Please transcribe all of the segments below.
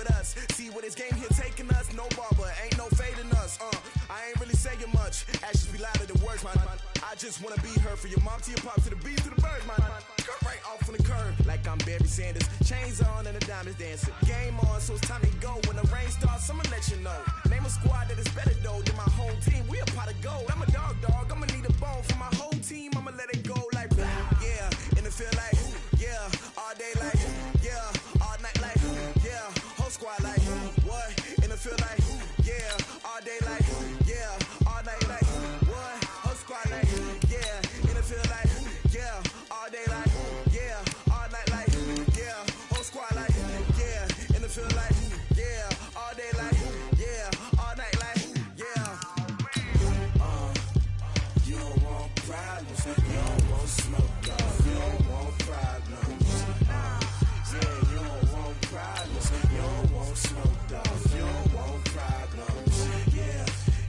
with us. See where this game here taking us. No barber, ain't no fading us. I ain't really saying much. Actions be louder than words, man. I just wanna be heard for your mom to your pop to the beat to the birds, man. Cut right off on the curb like I'm Barry Sanders. Chains on and the diamonds dancing. Game on, so it's time to go. When the rain starts, I'ma let you know. Name a squad that is better though than my home team. We a pot of gold. I'm a dog. I'ma need a bone for my whole team. I'ma let it go like yeah. In the field like yeah. All day like yeah. All night like yeah. Whole squad like what? In the field like yeah. All day like yeah. All night like what? Whole squad like yeah. In the field like yeah. All day like yeah. All night like yeah. Whole squad like yeah. In the field like yeah. All day like yeah. All night like yeah. You don't want problems. You don't want smoke, dog. You don't want problems. Yeah, you don't want problems. You don't want smoke, dog. You don't want problems.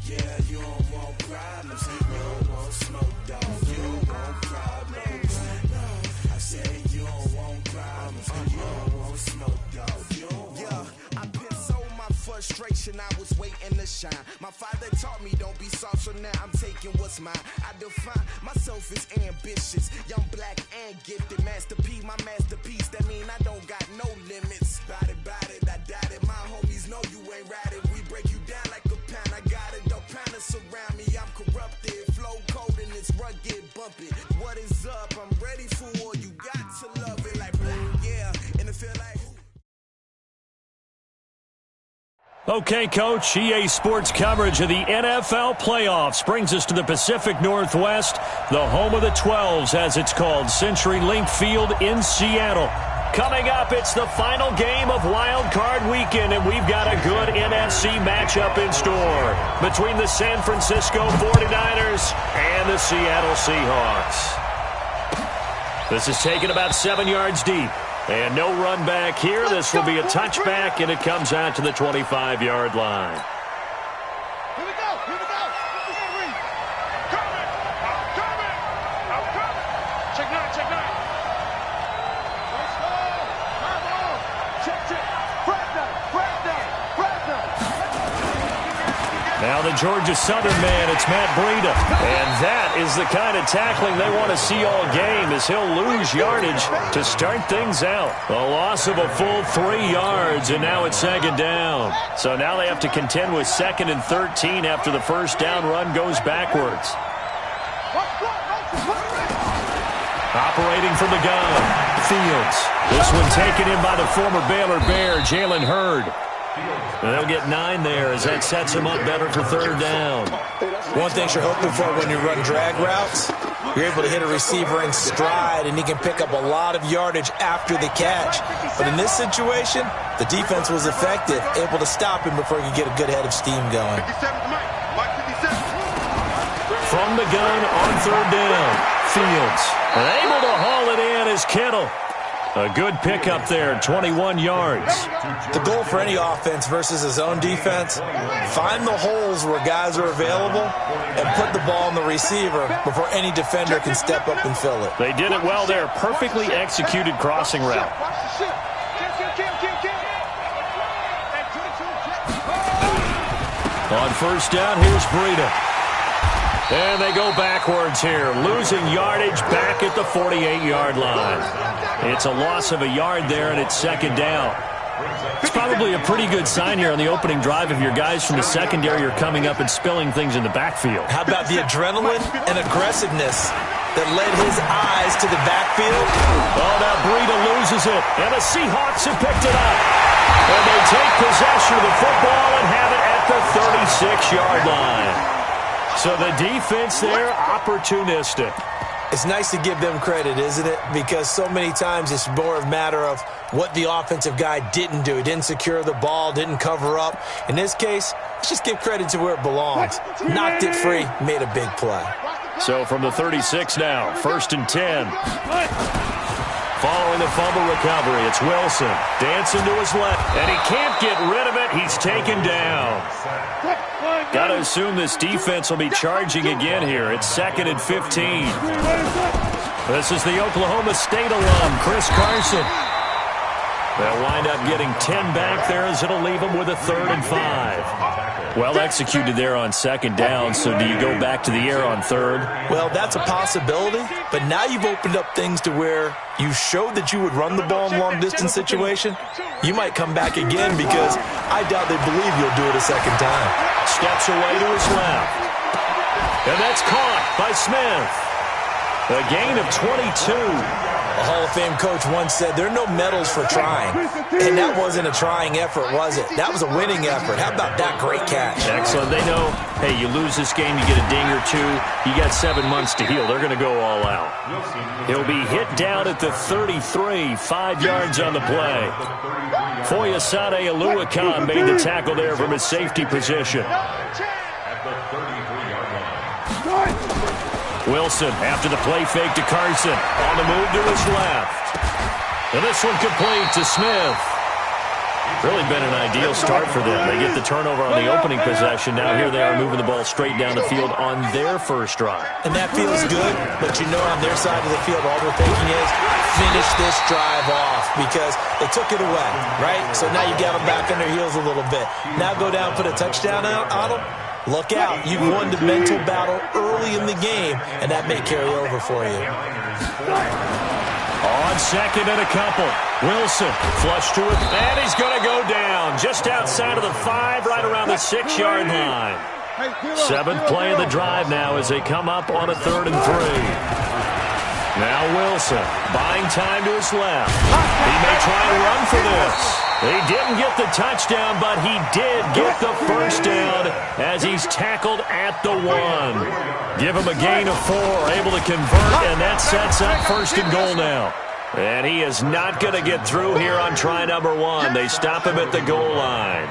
Yeah, you don't want problems. You don't want smoke, dog. You don't want problems. I said you don't want problems. You don't want smoke, dog. You don't want. I put so my frustration. I was waiting to shine. My father taught me don't be soft, so now I'm taking what's mine. I define myself as ambitious, young, black, and gifted. Master P, my masterpiece. That mean I don't got no limits. Bout it, I doubt it. My homies know you ain't ride it. We break you down like a pound. I got it, don't pound us around me. I'm corrupted, flow cold and it's rugged, bump it. What is up? I'm ready for war. You got to love it like yeah. And it feel like. Okay, Coach, EA Sports coverage of the NFL playoffs brings us to the Pacific Northwest, the home of the 12s, as it's called, CenturyLink Field in Seattle. Coming up, it's the final game of Wild Card Weekend, and we've got a good NFC matchup in store between the San Francisco 49ers and the Seattle Seahawks. This is taken about 7 yards deep. And no run back here. This will be a touchback, and it comes out to the 25-yard line. Here we go. Coming. I'm coming. Check nine. Let's go. Come on. Check. Now the Georgia Southern man, it's Matt Breida. And that is the kind of tackling they want to see all game, as he'll lose yardage to start things out. A loss of a full 3 yards, and now it's second down. So now they have to contend with 2nd and 13 after the first down run goes backwards. Operating from the gun, Fields. This one taken in by the former Baylor Bear, Jalen Hurd. And they'll get 9 there as that sets him up better for third down. One thing you're hoping for when you run drag routes, you're able to hit a receiver in stride, and he can pick up a lot of yardage after the catch. But in this situation, the defense was effective, able to stop him before he could get a good head of steam going. From the gun on third down, Fields. And able to haul it in is Kittle. A good pickup there, 21 yards. The goal for any offense versus his own defense, find the holes where guys are available and put the ball in the receiver before any defender can step up and fill it. They did it well there. Perfectly executed crossing route. On first down, here's Breida. And they go backwards here, losing yardage back at the 48-yard line. It's a loss of a yard there, and it's second down. It's probably a pretty good sign here on the opening drive if your guys from the secondary are coming up and spilling things in the backfield. How about the adrenaline and aggressiveness that led his eyes to the backfield? Oh, now Breida loses it, and the Seahawks have picked it up. And they take possession of the football and have it at the 36-yard line. So the defense there, opportunistic. It's nice to give them credit, isn't it? Because so many times it's more a matter of what the offensive guy didn't do. He didn't secure the ball, didn't cover up. In this case, let's just give credit to where it belongs. Knocked it free, made a big play. So from the 36 now, 1st and 10. Following the fumble recovery, it's Wilson. Dancing to his left, and he can't get rid of it. He's taken down. Got to assume this defense will be charging again here. It's 2nd and 15. This is the Oklahoma State alum, Chris Carson. They'll wind up getting 10 back there as it'll leave them with a 3rd and 5. Well executed there on 2nd down, so do you go back to the air on 3rd? Well, that's a possibility, but now you've opened up things to where you showed that you would run the ball in long-distance situation. You might come back again because I doubt they believe you'll do it a 2nd time. Steps away to his left. And that's caught by Smith. A gain of 22. A Hall of Fame coach once said, there are no medals for trying. And that wasn't a trying effort, was it? That was a winning effort. How about that great catch? Excellent. They know, hey, you lose this game, you get a ding or 2. You got 7 months to heal. They're going to go all out. He'll be hit down at the 33, 5 yards on the play. Foyesade Oluwakan made the tackle there from his safety position. Wilson after the play fake to Carson. On the move to his left. And this one complete to Smith. Really been an ideal start for them. They get the turnover on the opening possession. Now here they are moving the ball straight down the field on their first drive. And that feels good, but you know on their side of the field all they're thinking is finish this drive off because they took it away, right? So now you got them back on their heels a little bit. Now go down, put a touchdown out on them. Look out. You've won the mental battle early in the game, and that may carry over for you. On 2nd and a couple. Wilson flush to it, and he's going to go down just outside of the 5, right around the 6-yard line. 7th play of the drive now as they come up on a 3rd and 3. Now Wilson buying time to his left. He may try to run for this. He didn't get the touchdown, but he did get the first down as he's tackled at the 1. Give him a gain of 4, able to convert, and that sets up 1st and goal now. And he is not going to get through here on try number 1. They stop him at the goal line.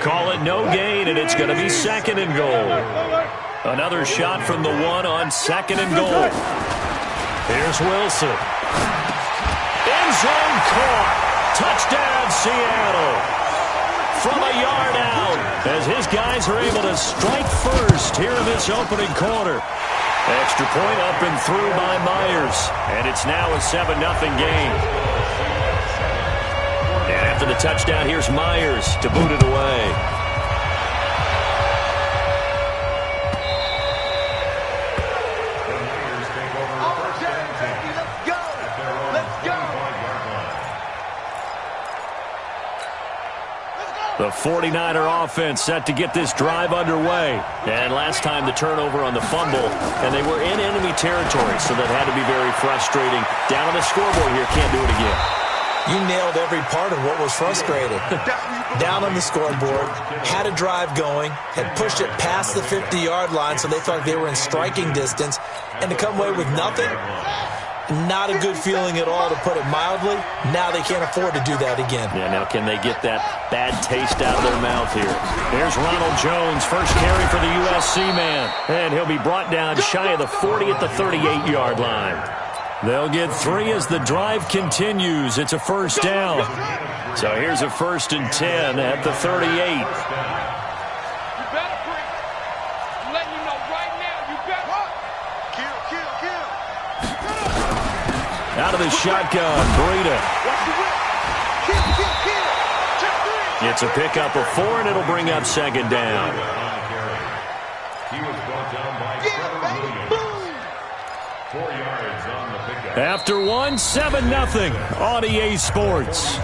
Call it no gain, and it's going to be 2nd and goal. Another shot from the 1 on 2nd and goal. Here's Wilson. End zone caught. Touchdown, Seattle. From a yard out as his guys are able to strike first here in this opening quarter. Extra point up and through by Myers. And it's now a 7-0 game. And after the touchdown, here's Myers to boot it away. The 49er offense set to get this drive underway. And last time the turnover on the fumble, and they were in enemy territory, so that had to be very frustrating. Down on the scoreboard here, can't do it again. You nailed every part of what was frustrating. Down on the scoreboard, had a drive going, had pushed it past the 50-yard line, so they thought they were in striking distance, and to come away with nothing, not a good feeling at all, to put it mildly. Now they can't afford to do that again. Yeah, now can they get that bad taste out of their mouth here? Here's Ronald Jones, first carry for the USC man. And he'll be brought down shy of the 40 at the 38-yard line. They'll get 3 as the drive continues. It's a first down. So here's a 1st and 10 at the 38. Out of the shotgun, Breida. It's a pickup of 4, and it'll bring up 2nd down. After 1, 7-0 on EA Sports.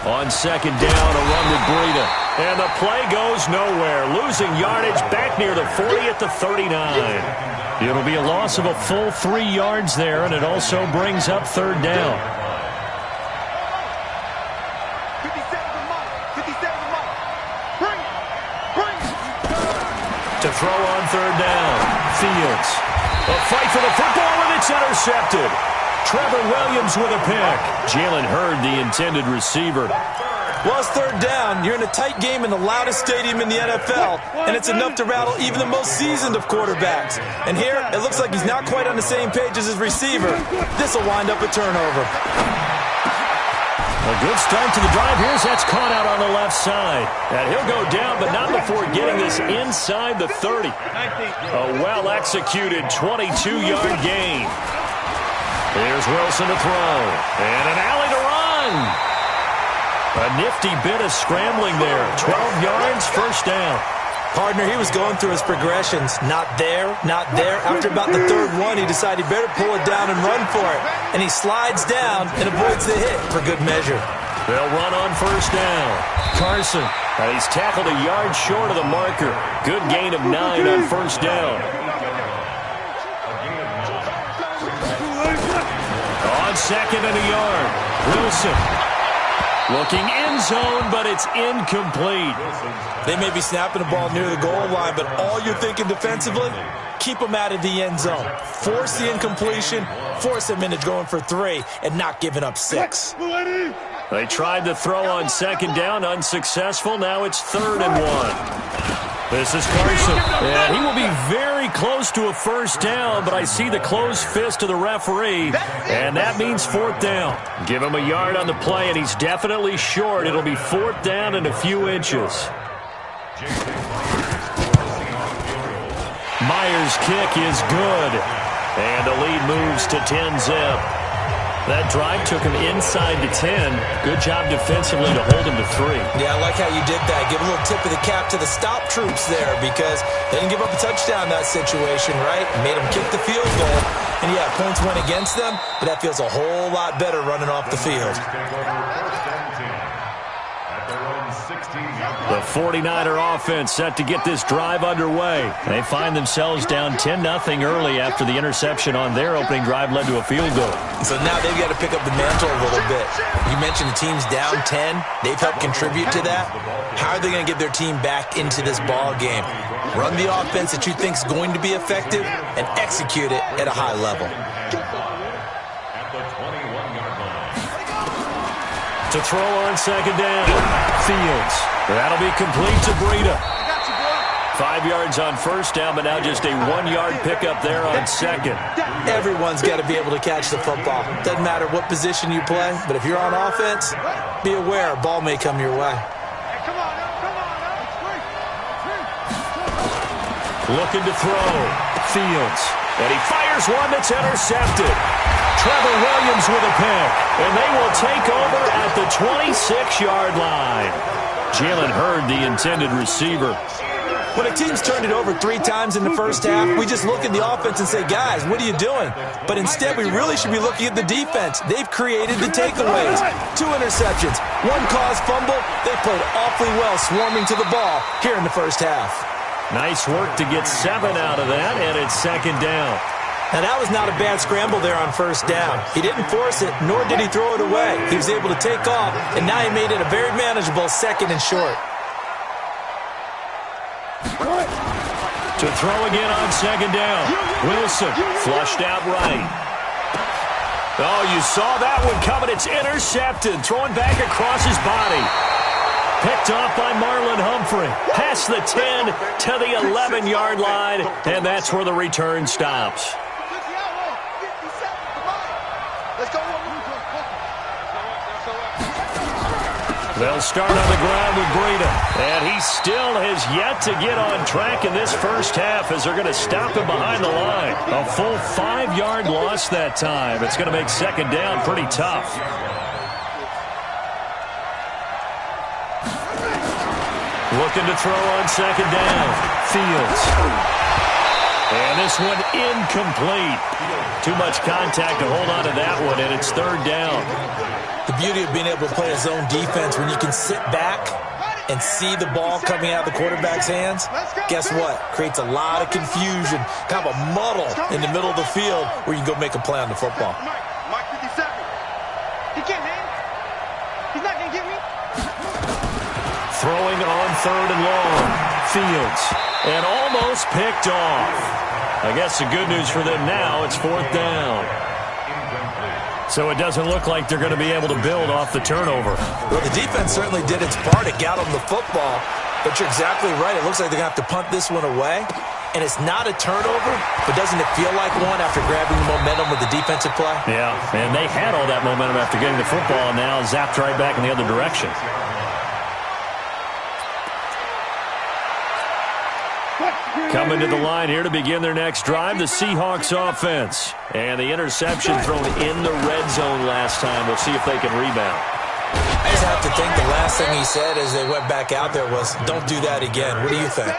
On 2nd down, a run with Breida. And the play goes nowhere. Losing yardage back near the 40 at the 39. It'll be a loss of a full 3 yards there, and it also brings up 3rd down. 57 Bring it. To throw on 3rd down. Fields. A fight for the football, and it's intercepted. Trevor Williams with a pick. Jalen Hurd, the intended receiver. Well, it's 3rd down. You're in a tight game in the loudest stadium in the NFL, and it's enough to rattle even the most seasoned of quarterbacks. And here, it looks like he's not quite on the same page as his receiver. This will wind up a turnover. A good start to the drive. That's caught out on the left side. And he'll go down, but not before getting this inside the 30. A well-executed 22-yard gain. Here's Wilson to throw. And an alley to run. A nifty bit of scrambling there. 12 yards, first down. Partner, he was going through his progressions. Not there, not there. After about the third one, he decided he better pull it down and run for it. And he slides down and avoids the hit for good measure. They'll run on first down. Carson, he's tackled a yard short of the marker. Good gain of 9 on first down. On second and a yard, Wilson. Looking end zone, but it's incomplete. They may be snapping the ball near the goal line, but all you're thinking defensively, keep them out of the end zone. Force the incompletion, force them into going for 3, and not giving up 6. They tried to throw on second down, unsuccessful. Now it's 3rd and 1. This is Carson, and he will be very close to a first down, but I see the closed fist of the referee, and that means 4th down. Give him a yard on the play, and he's definitely short. It'll be 4th down and a few inches. Myers' kick is good, and the lead moves to 10-zip. That drive took him inside the 10. Good job defensively to hold him to 3. Yeah, I like how you did that. Give a little tip of the cap to the stop troops there because they didn't give up a touchdown in that situation, right? Made them kick the field goal. And, yeah, points went against them, but that feels a whole lot better running off the field. The 49er offense set to get this drive underway. They find themselves down 10-0 early after the interception on their opening drive led to a field goal. So now they've got to pick up the mantle a little bit. You mentioned the team's down 10. They've helped contribute to that. How are they going to get their team back into this ball game? Run the offense that you think is going to be effective and execute it at a high level. To throw on second down, Fields. That'll be complete to Breida. 5 yards on first down, but now just a 1-yard pickup there on second. Everyone's got to be able to catch the football. Doesn't matter what position you play, but if you're on offense, be aware a ball may come your way. Looking to throw, Fields. And he fires one that's intercepted. Trevor Williams with a pick, and they will take over at the 26-yard line. Jalen Hurd, the intended receiver. When a team's turned it over 3 times in the first half, we just look at the offense and say, guys, what are you doing? But instead, we really should be looking at the defense. They've created the takeaways. 2 interceptions, 1 caused fumble. They played awfully well swarming to the ball here in the first half. Nice work to get 7 out of that, and it's second down. Now, that was not a bad scramble there on first down. He didn't force it, nor did he throw it away. He was able to take off, and now he made it a very manageable 2nd and short. To throw again on second down. Wilson flushed out right. Oh, you saw that one coming. It's intercepted. Throwing back across his body. Picked off by Marlon Humphrey. Past the 10 to the 11-yard line, and that's where the return stops. They'll start on the ground with Breida, and he still has yet to get on track in this first half as they're going to stop him behind the line. A full 5-yard loss that time. It's going to make second down pretty tough. Looking to throw on second down. Fields. And this one incomplete. Too much contact to hold on to that one, and it's third down. The beauty of being able to play a zone defense when you can sit back and see the ball coming out of the quarterback's hands, guess what? Creates a lot of confusion, kind of a muddle in the middle of the field where you can go make a play on the football. Mark 57. He can't hang. He's not going to get me. Throwing on third and long. Fields. And almost picked off. I guess the good news for them now, it's fourth down. So it doesn't look like they're going to be able to build off the turnover. Well, the defense certainly did its part. It got them the football. But you're exactly right. It looks like they're going to have to punt this one away. and it's not a turnover, but doesn't it feel like one after grabbing the momentum with the defensive play? Yeah, and they had all that momentum after getting the football, and now zapped right back in the other direction. Coming to the line here to begin their next drive, the Seahawks offense. And the interception thrown in the red zone last time. We'll see if they can rebound. I just have to think the last thing he said as they went back out there was, don't do that again. What do you think?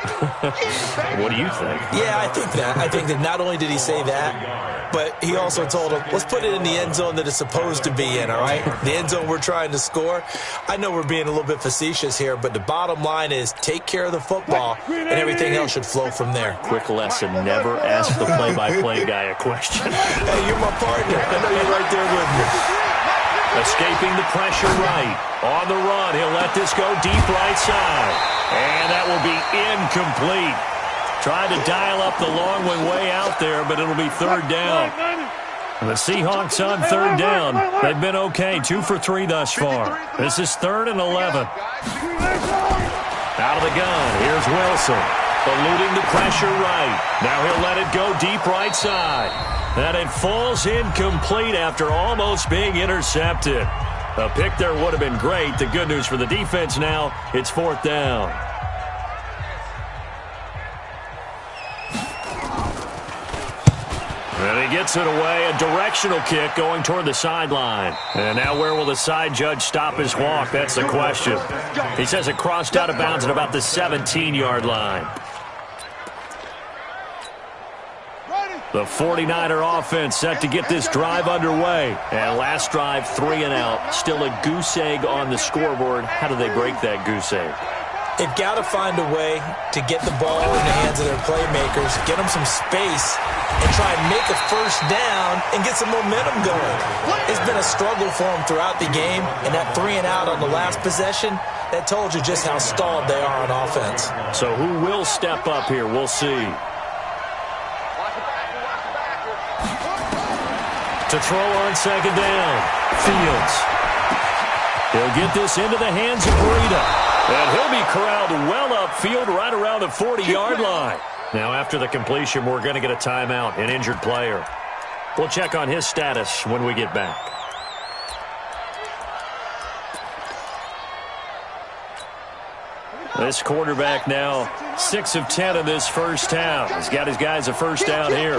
What do you think? Yeah, I think that. I think that not only did he say that, but he also told him, let's put it in the end zone that it's supposed to be in, all right? The end zone we're trying to score. I know we're being a little bit facetious here, but the bottom line is take care of the football, and everything else should flow from there. Quick lesson, never ask the play-by-play guy a question. Hey, you're my partner. I know you're right there with me. Escaping the pressure right. On the run, he'll let this go deep right side. And that will be incomplete. Tried to dial up the long one way out there, but it'll be third down. And the Seahawks on third down. They've been okay, 2 for 3 thus far. This is 3rd and 11. Out of the gun, here's Wilson. Eluding the pressure right. Now he'll let it go deep right side. And it falls incomplete after almost being intercepted. A pick there would have been great. The good news for the defense now, it's 4th down. And he gets it away, a directional kick going toward the sideline. And now where will the side judge stop his walk? That's the question. He says it crossed out of bounds at about the 17-yard line. The 49er offense set to get this drive underway. And last drive, 3 and out. Still a goose egg on the scoreboard. How do they break that goose egg? They've got to find a way to get the ball in the hands of their playmakers, get them some space, and try and make a first down and get some momentum going. It's been a struggle for them throughout the game, and that 3 and out on the last possession, that told you just how stalled they are on offense. So who will step up here? We'll see. To throw on second down, Fields. He'll get this into the hands of Breida. And he'll be corralled well upfield right around the 40-yard line. Now after the completion, we're going to get a timeout, an injured player. We'll check on his status when we get back. This quarterback now 6 of 10 in this first half. He's got his guys a first down here.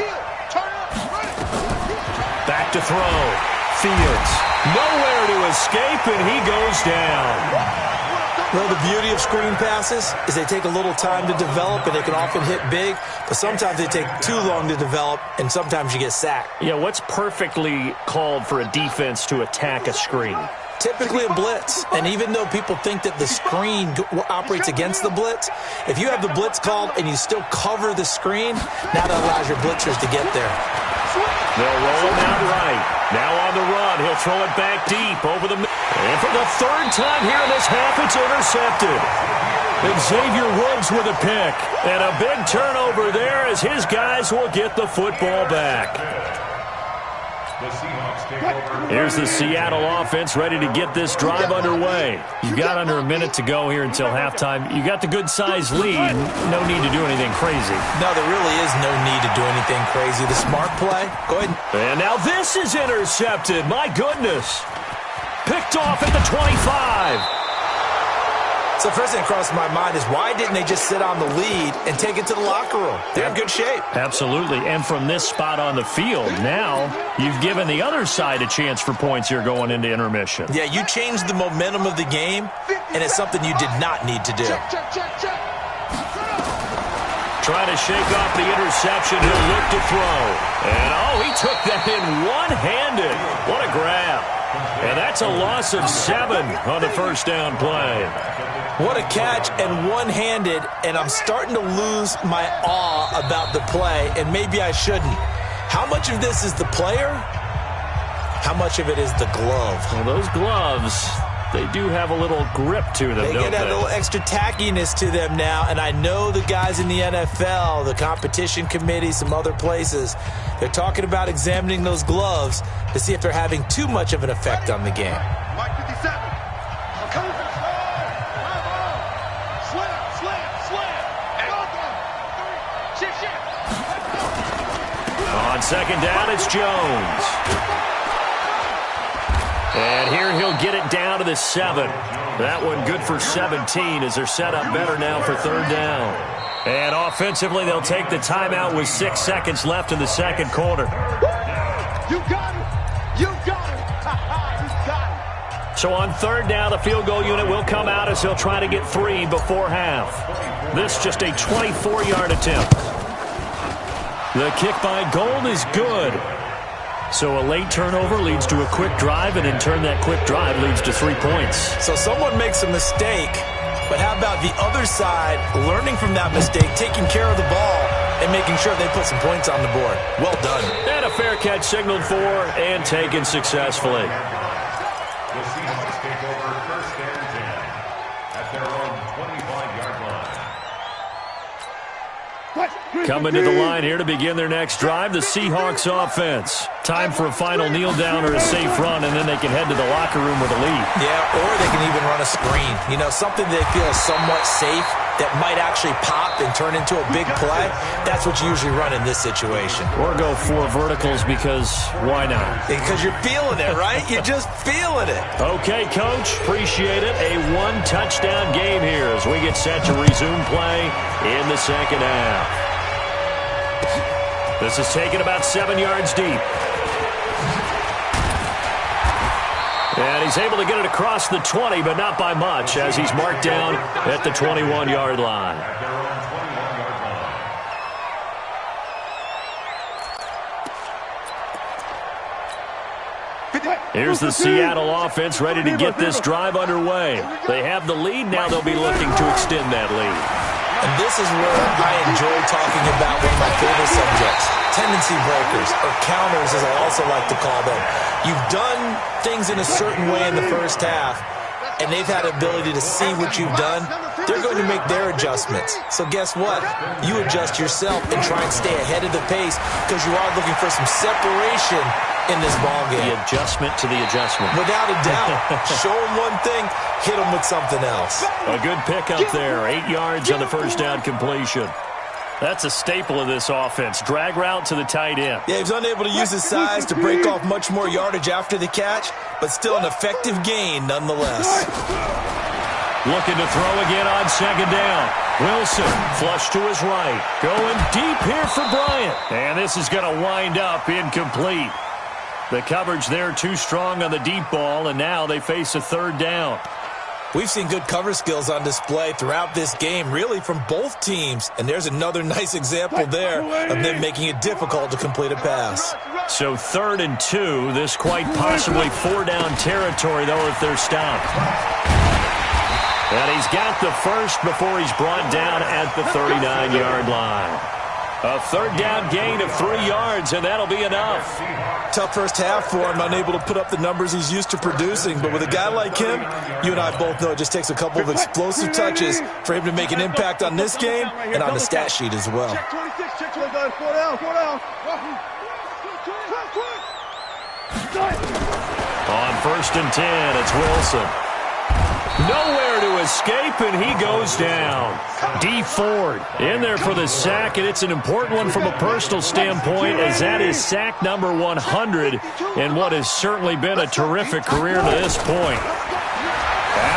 Back to throw. Fields. Nowhere to escape, and he goes down. Well, the beauty of screen passes is they take a little time to develop, and they can often hit big, but sometimes they take too long to develop, and sometimes you get sacked. Yeah, what's perfectly called for a defense to attack a screen? Typically a blitz, and even though people think that the screen operates against the blitz, if you have the blitz called and you still cover the screen, now that allows your blitzers to get there. They'll roll him out right. Now on the run, he'll throw it back deep over the middle. And for the 3rd time here in this half, it's intercepted. Xavier Woods with a pick. And a big turnover there as his guys will get the football back. Here's the Seattle offense ready to get this drive underway. You've got under a minute to go here until halftime. You got the good-sized lead. No need to do anything crazy. No, there really is no need to do anything crazy. The smart play, go ahead. And now this is intercepted. My goodness. Picked off at the 25. So first thing that crossed my mind is why didn't they just sit on the lead and take it to the locker room? They're in good shape. Absolutely. And from this spot on the field, now you've given the other side a chance for points here going into intermission. Yeah, you changed the momentum of the game, and it's something you did not need to do. Trying to shake off the interception. He'll look to throw. And, he took that in one-handed. What a grab. And that's a loss of 7 on the first down play. What a catch, and one-handed, and I'm starting to lose my awe about the play, and maybe I shouldn't. How much of this is the player? How much of it is the glove? Well, those gloves, they do have a little grip to them, They get a little extra tackiness to them now, and I know the guys in the NFL, the competition committee, some other places, they're talking about examining those gloves to see if they're having too much of an effect on the game. Mike 57. On second down, it's Jones. And here he'll get it down to the 7. That one good for 17 as they're set up better now for third down. And offensively, they'll take the timeout with 6 seconds left in the second quarter. You got it! You got it! You got it! So on third down, the field goal unit will come out as he'll try to get 3 before half. This just a 24-yard attempt. The kick by Gold is good. So a late turnover leads to a quick drive, and in turn that quick drive leads to 3 points. So someone makes a mistake, but how about the other side learning from that mistake, taking care of the ball, and making sure they put some points on the board? Well done. And a fair catch signaled for and taken successfully. The Seahawks take over first and 10 at their own 25-yard line. Coming to the line here to begin their next drive, the Seahawks offense. Time for a final kneel down or a safe run, and then they can head to the locker room with a lead. Yeah, or they can even run a screen. You know, something they feel is somewhat safe that might actually pop and turn into a big play. That's what you usually run in this situation. Or go 4 verticals because why not? Because you're feeling it, right? You're just feeling it. Okay, Coach, appreciate it. A 1-touchdown game here as we get set to resume play in the second half. This is taken about 7 yards deep. And he's able to get it across the 20, but not by much, as he's marked down at the 21-yard line. At their own 21-yard line. Here's the Seattle offense ready to get this drive underway. They have the lead. Now they'll be looking to extend that lead. And this is where I enjoy talking about one of my favorite subjects, tendency breakers, or counters as I also like to call them. You've done things in a certain way in the first half, and they've had the ability to see what you've done. They're going to make their adjustments. So guess what? You adjust yourself and try and stay ahead of the pace because you are looking for some separation in this ball game. The adjustment to the adjustment. Without a doubt. Show them one thing, hit them with something else. A good pickup there. 8 yards on the first down completion. That's a staple of this offense. Drag route to the tight end. Yeah, he's unable to use his size to break off much more yardage after the catch, but still an effective gain nonetheless. Looking to throw again on second down. Wilson, flush to his right. Going deep here for Bryant. And this is going to wind up incomplete. The coverage there too strong on the deep ball, and now they face a third down. We've seen good cover skills on display throughout this game, really from both teams. And there's another nice example there of them making it difficult to complete a pass. So 3rd and 2, this quite possibly 4-down territory, though, if they're stopped. And he's got the first before he's brought down at the 39-yard line. A third down gain of 3 yards, and that'll be enough. Tough first half for him, unable to put up the numbers he's used to producing. But with a guy like him, you and I both know it just takes a couple of explosive touches for him to make an impact on this game and on the stat sheet as well. Check 26, check 4 down. On 1st and 10, it's Wilson. Nowhere to escape, and he goes down. D. Ford in there for the sack, and it's an important one from a personal standpoint, as that is sack number 100 in what has certainly been a terrific career to this point.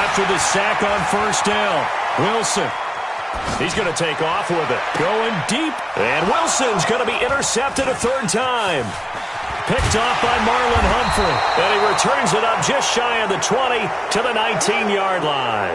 After the sack on 1st down, Wilson. He's going to take off with it. Going deep, and Wilson's going to be intercepted a 3rd time. Picked off by Marlon Humphrey, and he returns it up just shy of the 20 to the 19-yard line.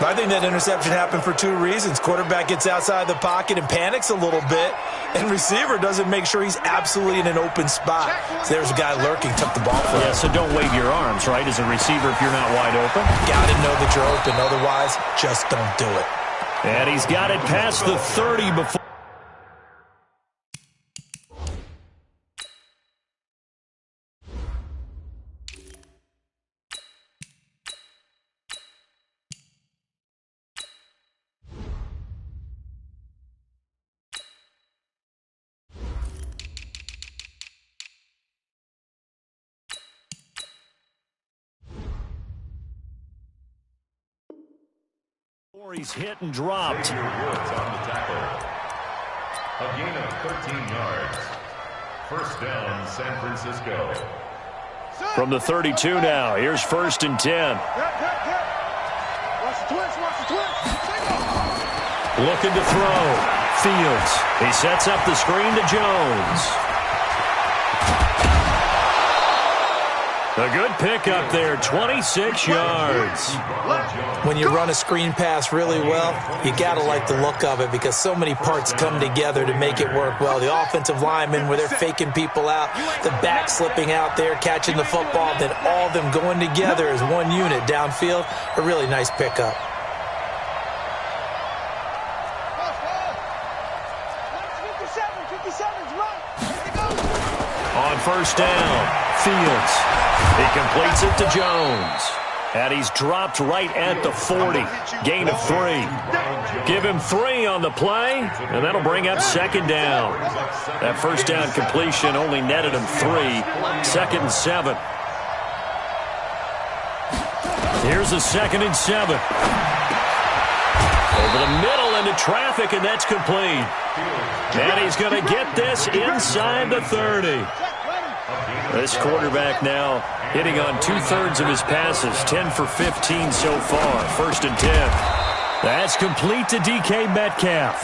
I think that interception happened for 2 reasons. Quarterback gets outside the pocket and panics a little bit, and receiver doesn't make sure he's absolutely in an open spot. So there's a guy lurking, took the ball from him. Yeah, so don't wave your arms, right, as a receiver if you're not wide open. Got to know that you're open, otherwise just don't do it. And he's got it past the 30 before. He's hit and dropped. Woods on the tackle. A gain of 13 yards. First down, San Francisco. From the 32 now, here's 1st and 10. Looking to throw. Fields. He sets up the screen to Jones. A good pickup there, 26 yards. When you run a screen pass really well, you got to like the look of it because so many parts come together to make it work well. The offensive linemen, where they're faking people out, the back slipping out there, catching the football, then all of them going together as one unit downfield. A really nice pickup. On 1st down, Fields. He completes it to Jones. And he's dropped right at the 40. Gain of 3. Give him 3 on the play, and that'll bring up 2nd down. That 1st down completion only netted him 3. 2nd and 7. Here's a 2nd and 7. Over the middle into traffic, and that's complete. And he's going to get this inside the 30. This quarterback now hitting on 2/3 of his passes, 10 for 15 so far. 1st and 10. That's complete to DK Metcalf.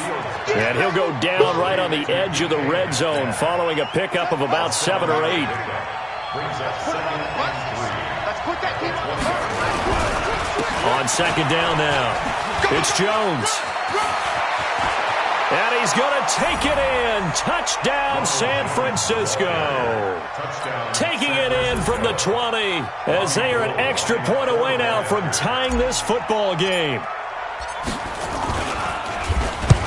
And he'll go down right on the edge of the red zone following a pickup of about 7 or 8. On 2nd down now, it's Jones. And he's going to take it in. Touchdown, San Francisco. Taking it in from the 20 as they are an extra point away now from tying this football game.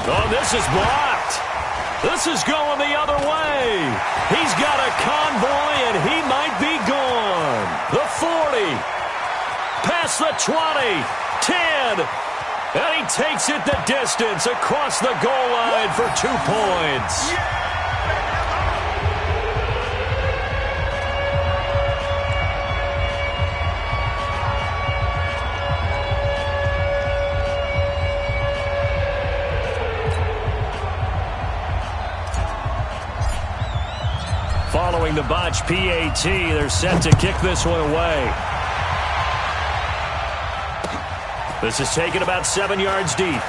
Oh, this is blocked. This is going the other way. He's got a convoy, and he might be gone. The 40. Past the 20. 10. And he takes it the distance across the goal line for 2 points. Following the botch PAT, they're set to kick this one away. This is taken about 7 yards deep.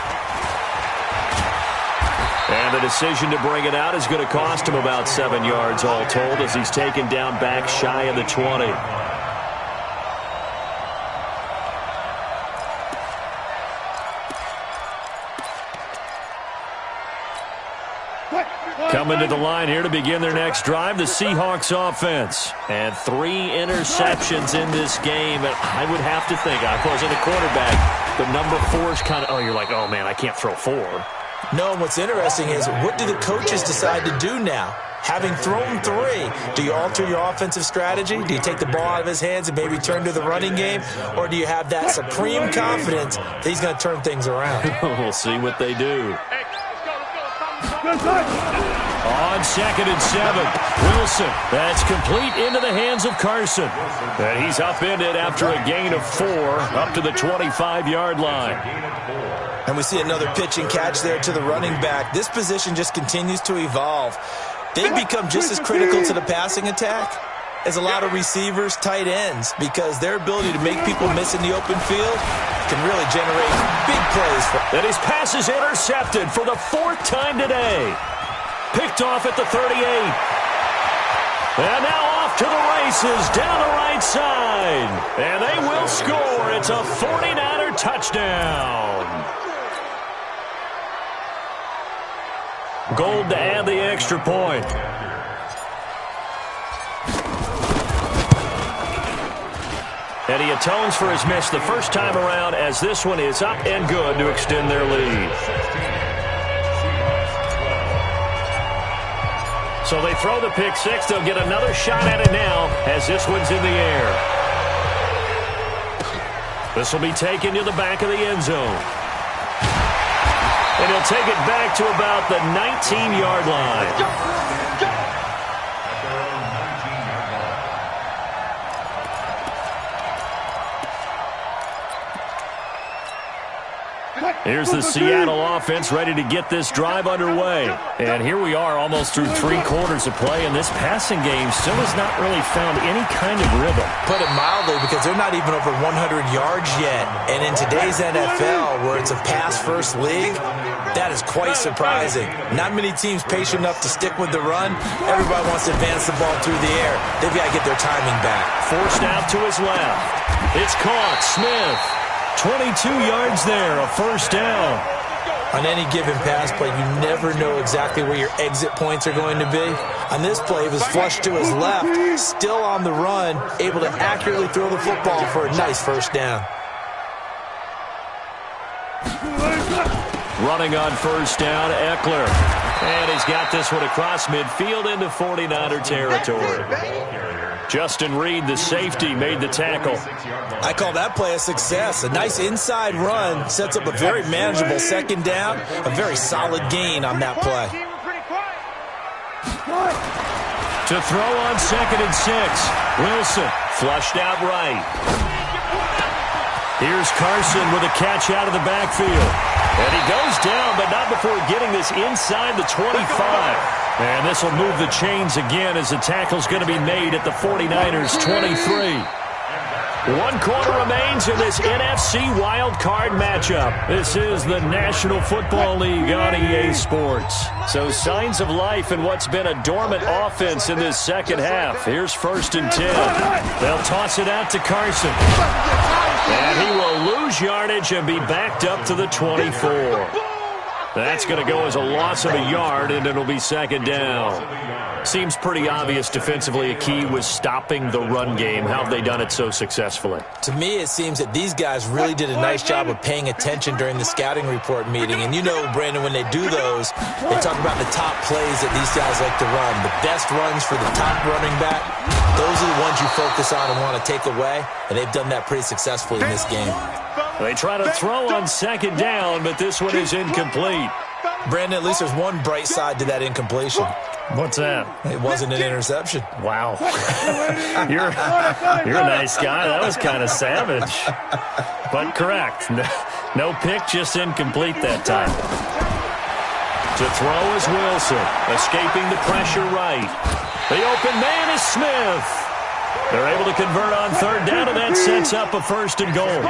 And the decision to bring it out is going to cost him about 7 yards all told as he's taken down back shy of the 20. Coming to the line here to begin their next drive, the Seahawks offense. And 3 interceptions in this game. And I would have to think, I wasn't a quarterback, but number 4 is kind of, you're like, oh, man, I can't throw 4. No, what's interesting is what do the coaches decide to do now? Having thrown 3, do you alter your offensive strategy? Do you take the ball out of his hands and maybe turn to the running game? Or do you have that supreme confidence that he's going to turn things around? We'll see what they do. On 2nd and 7, Wilson. That's complete into the hands of Carson. And he's upended after a gain of 4 up to the 25-yard line. And we see another pitch and catch there to the running back. This position just continues to evolve. They've become just as critical to the passing attack as a lot of receivers, tight ends, because their ability to make people miss in the open field can really generate big plays. And his pass is intercepted for the 4th time today. Picked off at the 38. And now off to the races down the right side. And they will score. It's a 49er touchdown. Gold to add the extra point. And he atones for his miss the first time around as this one is up and good to extend their lead. So they throw the pick 6. They'll get another shot at it now as this one's in the air. This will be taken to the back of the end zone. And he'll take it back to about the 19-yard line. Here's the Seattle offense ready to get this drive underway. And here we are almost through 3 quarters of play, and this passing game still has not really found any kind of rhythm. Put it mildly, because they're not even over 100 yards yet. And in today's NFL, where it's a pass-first league, that is quite surprising. Not many teams patient enough to stick with the run. Everybody wants to advance the ball through the air. They've got to get their timing back. Forced out to his left. It's caught. Smith. 22 yards there, a first down. On any given pass play, you never know exactly where your exit points are going to be. On this play, it was flushed to his left, still on the run, able to accurately throw the football for a nice first down. Running on first down, Eckler. And he's got this one across midfield into 49er territory. Justin Reed, the safety, made the tackle. I call that play a success. A nice inside run sets up a very manageable second down. A very solid gain on that play. To throw on 2nd and 6. Wilson flushed out right. Here's Carson with a catch out of the backfield. And he goes down, but not before getting this inside the 25. And this will move the chains again as the tackle's going to be made at the 49ers' 23. 1 quarter remains in this NFC Wild Card matchup. This is the National Football League on EA Sports. So signs of life in what's been a dormant offense in this second half. Here's 1st and 10. They'll toss it out to Carson. And he will lose yardage and be backed up to the 24. That's going to go as a loss of a yard, and it'll be 2nd down. Seems pretty obvious defensively a key was stopping the run game. How have they done it so successfully? To me, it seems that these guys really did a nice job of paying attention during the scouting report meeting. And you know, Brandon, when they do those, they talk about the top plays that these guys like to run. The best runs for the top running back, those are the ones you focus on and want to take away. And they've done that pretty successfully in this game. They try to throw on 2nd down, but this one is incomplete. Brandon, at least there's one bright side to that incompletion. What's that? It wasn't an interception. Wow. You're a nice guy. That was kind of savage. But correct. No pick, just incomplete that time. To throw is Wilson. Escaping the pressure right. The open man is Smith. They're able to convert on 3rd down, and that sets up a 1st and goal.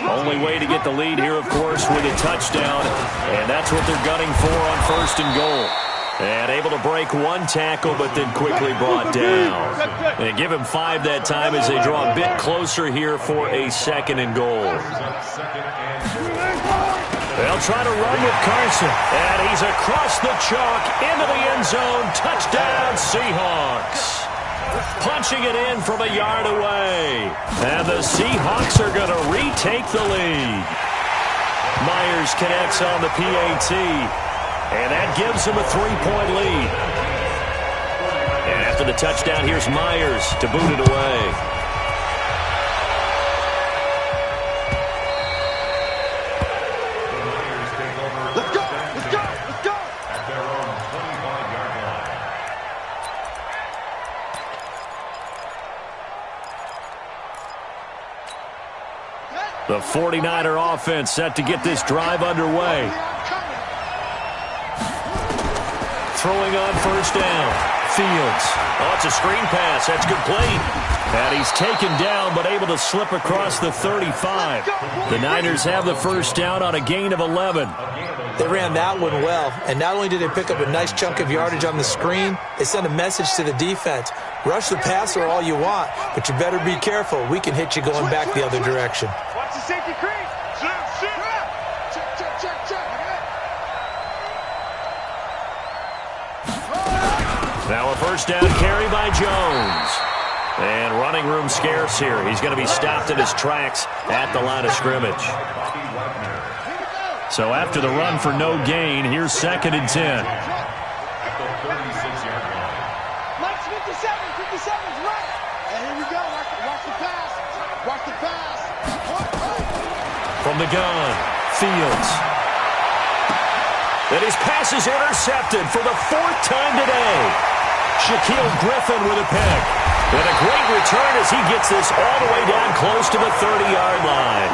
Only way to get the lead here, of course, with a touchdown, and that's what they're gunning for on 1st and goal. And able to break 1 tackle, but then quickly brought down. They give him 5 that time as they draw a bit closer here for a 2nd and goal. They'll try to run with Carson, and he's across the chalk into the end zone. Touchdown, Seahawks. Punching it in from a yard away. And the Seahawks are going to retake the lead. Myers connects on the PAT. And that gives them a 3-point lead. And after the touchdown, here's Myers to boot it away. The 49er offense set to get this drive underway. Throwing on 1st down. Fields. Oh, it's a screen pass. That's complete. And he's taken down but able to slip across the 35. The Niners have the 1st down on a gain of 11. They ran that one well, and not only did they pick up a nice chunk of yardage on the screen, they sent a message to the defense. Rush the passer all you want, but you better be careful. We can hit you going back the other direction. Watch the safety crease. Now a 1st down carry by Jones. And running room scarce here. He's going to be stopped in his tracks at the line of scrimmage. So after the run for no gain, here's 2nd and 10. Mike's 57's right. And here we go. Watch the pass. Watch the pass. From the gun, Fields. And his pass is intercepted for the 4th time today. Shaquille Griffin with a pick. And a great return as he gets this all the way down close to the 30-yard line.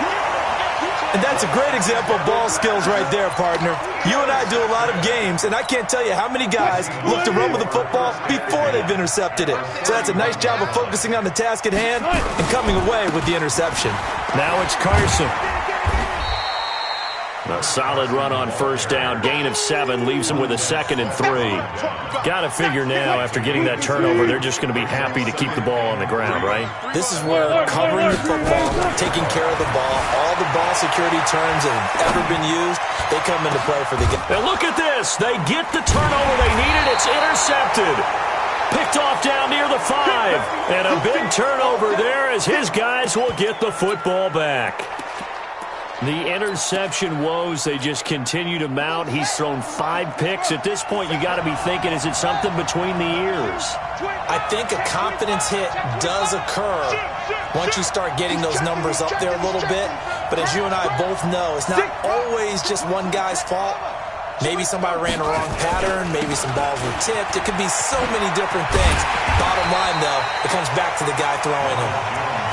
And that's a great example of ball skills right there, partner. You and I do a lot of games, and I can't tell you how many guys look to run with the football before they've intercepted it. So that's a nice job of focusing on the task at hand and coming away with the interception. Now it's Carson. A solid run on first down. Gain of 7 leaves him with a 2nd and 3. Got to figure now, after getting that turnover, they're just going to be happy to keep the ball on the ground, right? This is where covering the football, taking care of the ball, all the ball security terms that have ever been used, they come into play for the game. And look at this. They get the turnover they needed. It's intercepted. Picked off down near the 5. And a big turnover there as his guys will get the football back. The interception woes, they just continue to mount. He's thrown 5 picks. At this point, you got to be thinking, is it something between the ears? I think a confidence hit does occur once you start getting those numbers up there a little bit. But as you and I both know, it's not always just one guy's fault. Maybe somebody ran the wrong pattern. Maybe some balls were tipped. It could be so many different things. Bottom line, though, it comes back to the guy throwing them.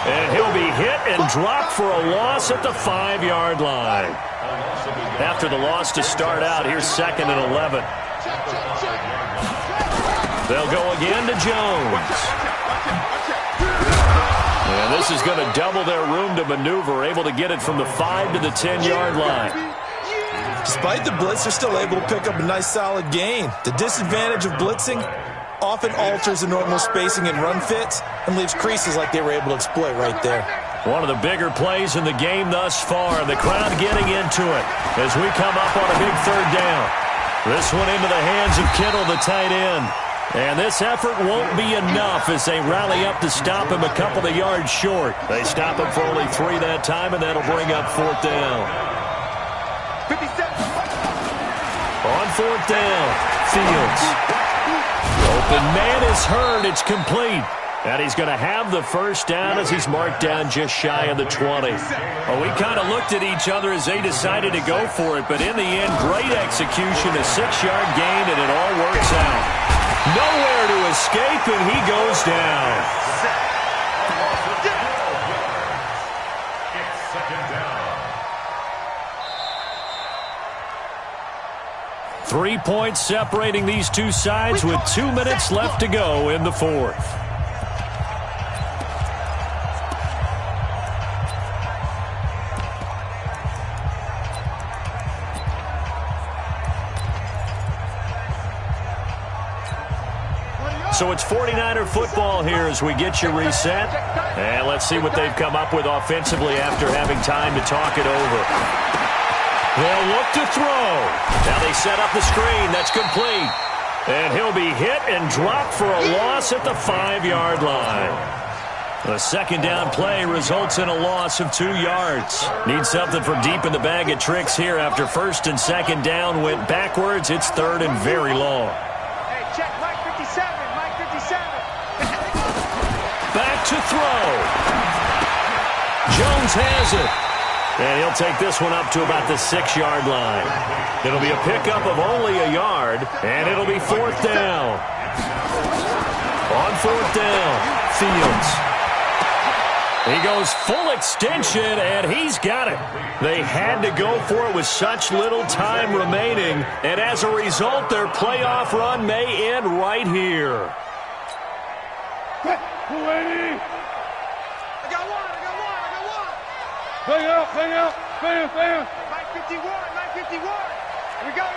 And he'll be hit and dropped for a loss at the 5-yard line. After the loss to start out, here's 2nd and 11. They'll go again to Jones. And this is going to double their room to maneuver, able to get it from the 5 to the 10-yard line. Despite the blitz, they're still able to pick up a nice solid gain. The disadvantage of blitzing often alters the normal spacing and run fits and leaves creases like they were able to exploit right there. One of the bigger plays in the game thus far. The crowd getting into it as we come up on a big 3rd down. This one into the hands of Kittle, the tight end. And this effort won't be enough as they rally up to stop him a couple of yards short. They stop him for only 3 that time, and that'll bring up 4th down. 57. On 4th down, Fields. Open man is heard. It's complete. And he's going to have the first down as he's marked down just shy of the 20. Well, we kind of looked at each other as they decided to go for it, but in the end, great execution, a 6-yard gain, and it all works out. Nowhere to escape, and he goes down. It's 2nd down. 3 points separating these two sides with 2 minutes left to go in the 4th. So it's 49er football here as we get you reset. And let's see what they've come up with offensively after having time to talk it over. They'll look to throw. Now they set up the screen. That's complete. And he'll be hit and dropped for a loss at the 5-yard line. The 2nd down play results in a loss of 2 yards. Need something from deep in the bag of tricks here after 1st and 2nd down went backwards. It's 3rd and very long. Hey, check Mike 57. Mike 57. Back to throw. Jones has it. And he'll take this one up to about the 6-yard line. It'll be a pickup of only a yard, and it'll be 4th down. On 4th down, Fields. He goes full extension, and he's got it. They had to go for it with such little time remaining, and as a result, their playoff run may end right here. Bang out. Mike 51. Here we go.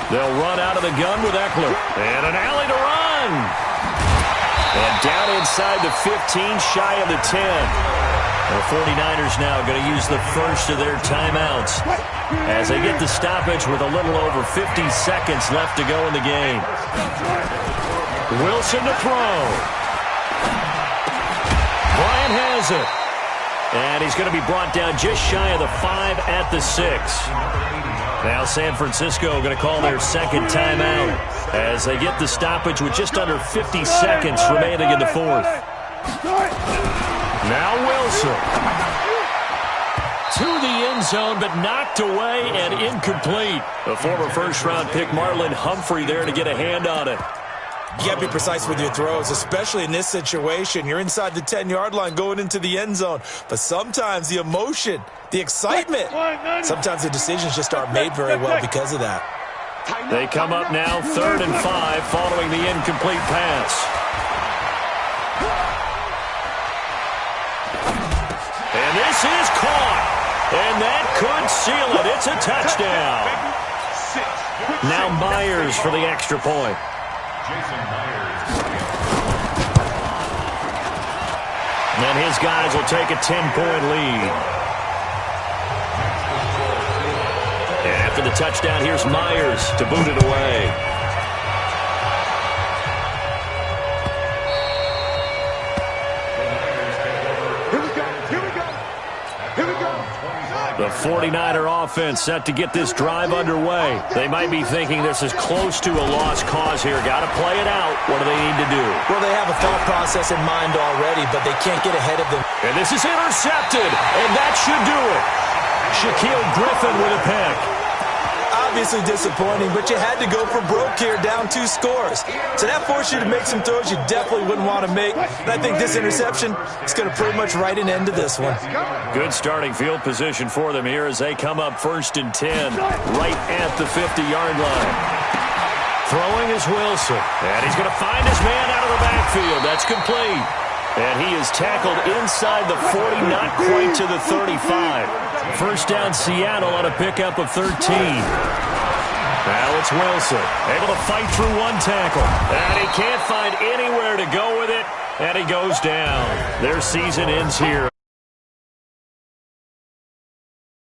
They'll run out of the gun with Eckler. And an alley to run. And down inside the 15, shy of the 10. The 49ers now going to use the first of their timeouts as they get the stoppage with a little over 50 seconds left to go in the game. Wilson to throw. Bryant has it. And he's going to be brought down just shy of the 5 at the 6. Now San Francisco going to call their 2nd timeout as they get the stoppage with just under 50 seconds remaining in the 4th. Now Wilson. To the end zone, but knocked away and incomplete. The former first-round pick Marlon Humphrey there to get a hand on it. You got to be precise with your throws, especially in this situation. You're inside the 10-yard line going into the end zone. But sometimes the emotion, the excitement, sometimes the decisions just aren't made very well because of that. They come up now 3rd and 5 following the incomplete pass. And this is caught. And that could seal it. It's a touchdown. Now Myers for the extra point. And his guys will take a 10-point lead. And after the touchdown, here's Myers to boot it away. The 49er offense set to get this drive underway. They might be thinking this is close to a lost cause here. Got to play it out. What do they need to do? Well, they have a thought process in mind already, but they can't get ahead of them. And this is intercepted, and that should do it. Shaquille Griffin with a pick. Obviously disappointing, but you had to go for broke here, down 2 scores. So that forced you to make some throws you definitely wouldn't want to make. And I think this interception is going to pretty much write an end to this one. Good starting field position for them here as they come up 1st and 10, right at the 50-yard line. Throwing is Wilson, and he's going to find his man out of the backfield. That's complete. And he is tackled inside the 40, not quite to the 35. First down, Seattle on a pickup of 13. Now it's Wilson, able to fight through one tackle. And he can't find anywhere to go with it, and he goes down. Their season ends here.